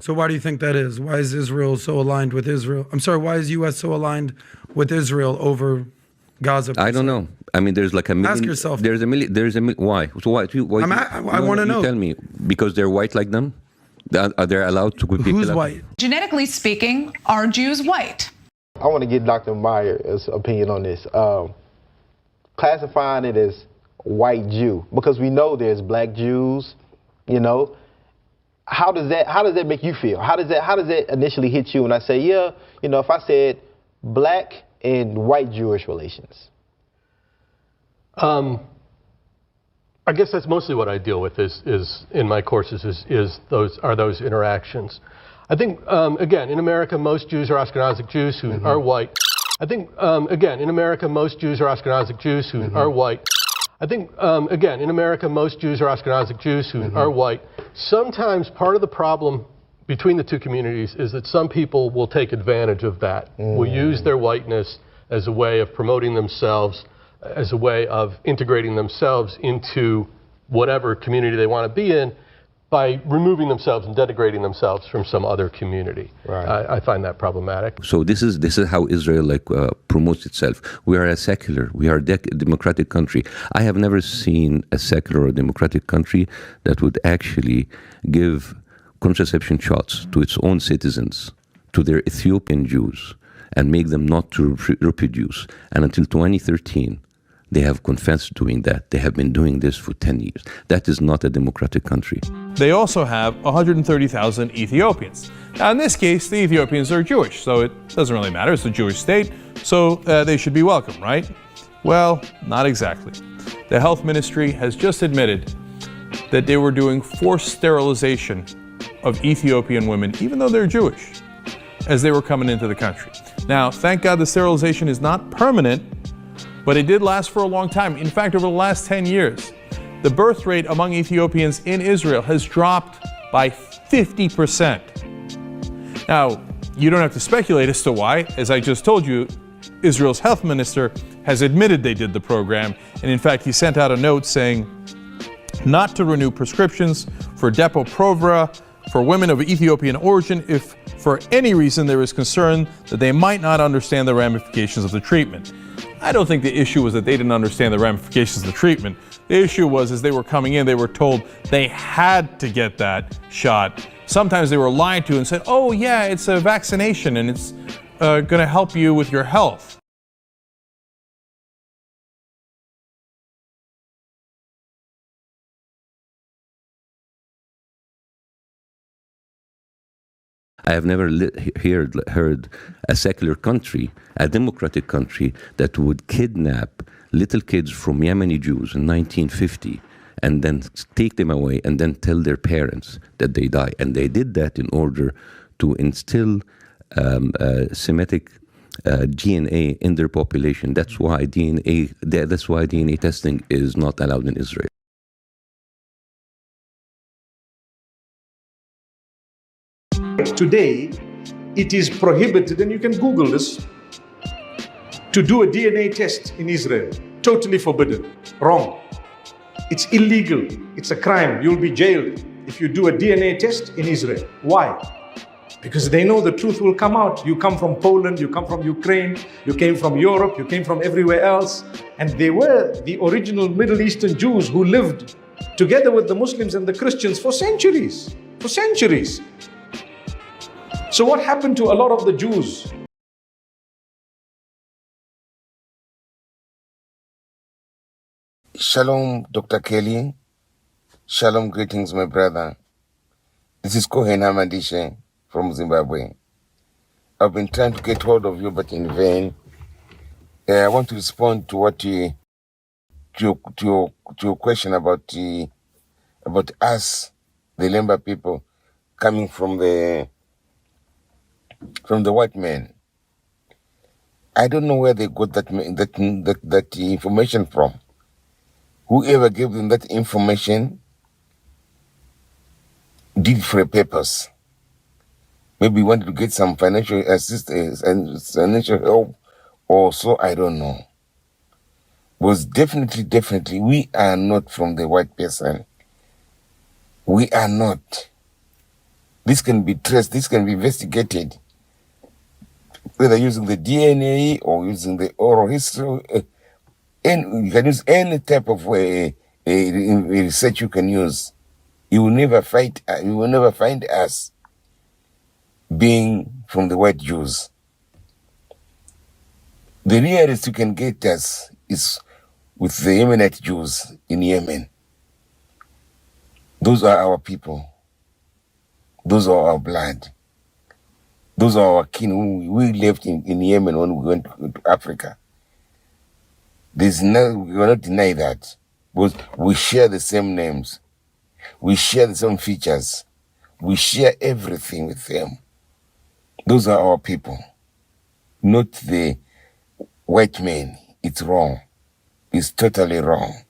So why do you think that is? Why is Israel so aligned with Israel? I'm sorry, why is U.S. so aligned with Israel over Gaza? I don't know. I mean, there's like a million. Ask yourself. There's a million. Why? So why? I want to know. Tell me, because they're white like them? Are they allowed to put people? Who's white? Genetically speaking, are Jews white? I want to get Dr. Meyer's opinion on this. Classifying it as white Jew, because we know there's black Jews, you know. How does that make you feel? How does that initially hit you when I say, yeah, you know, if I said black and white Jewish relations? I guess that's mostly what I deal with is in my courses is those interactions. I think again in America most Jews are Ashkenazic Jews who are white. I think again in America most Jews are Ashkenazic Jews who are white. I think again in America most Jews are Ashkenazic Jews who are white. Sometimes part of the problem between the two communities is that some people will take advantage of that. Will use their whiteness as a way of promoting themselves, as a way of integrating themselves into whatever community they want to be in by removing themselves and denigrating themselves from some other community. Right. I find that problematic. So this is how Israel promotes itself. We are a secular, we are a democratic country. I have never seen a secular or democratic country that would actually give contraception shots to its own citizens, to their Ethiopian Jews, and make them not to reproduce. And until 2013, they have confessed doing that. They have been doing this for 10 years. That is not a democratic country. They also have 130,000 Ethiopians. Now, in this case, the Ethiopians are Jewish, so it doesn't really matter. It's a Jewish state, so they should be welcome, right? Well, not exactly. The health ministry has just admitted that they were doing forced sterilization of Ethiopian women, even though they're Jewish, as they were coming into the country. Now, thank God the sterilization is not permanent, but it did last for a long time. In fact, over the last 10 years, the birth rate among Ethiopians in Israel has dropped by 50%. Now, you don't have to speculate as to why. As I just told you, Israel's health minister has admitted they did the program, and in fact, he sent out a note saying not to renew prescriptions for Depo-Provera for women of Ethiopian origin if for any reason there is concern that they might not understand the ramifications of the treatment. I don't think the issue was that they didn't understand the ramifications of the treatment. The issue was as they were coming in, they were told they had to get that shot. Sometimes they were lied to and said, oh yeah, it's a vaccination and it's going to help you with your health. I have never heard a secular country, a democratic country, that would kidnap little kids from Yemeni Jews in 1950 and then take them away and then tell their parents that they die. And they did that in order to instill Semitic DNA in their population. That's why DNA testing is not allowed in Israel. Today, it is prohibited, and you can Google this, to do a DNA test in Israel. Totally forbidden. Wrong. It's illegal. It's a crime. You'll be jailed if you do a DNA test in Israel. Why? Because they know the truth will come out. You come from Poland, you come from Ukraine, you came from Europe, you came from everywhere else. And they were the original Middle Eastern Jews who lived together with the Muslims and the Christians for centuries. For centuries. So what happened to a lot of the Jews? Shalom, Dr. Kelly. Shalom, greetings, my brother. This is Kohen Hamadishe from Zimbabwe. I've been trying to get hold of you, but in vain. I want to respond to what to your question about us, the Lemba people, coming from the white man. I don't know where they got that information from. Whoever gave them that information did it for a purpose. Maybe wanted to get some financial assistance and financial help, or so, I don't know. Was definitely, we are not from the white person. We are not. This can be traced, this can be investigated, whether using the DNA or using the oral history. And you can use any type of research you can use. You will never find us being from the white Jews. The nearest you can get us is with the Yemenite Jews in Yemen. Those are our people. Those are our blood. Those are our kin who we left in Yemen when we went to Africa. We will not deny that. Because we share the same names. We share the same features. We share everything with them. Those are our people. Not the white men. It's wrong. It's totally wrong.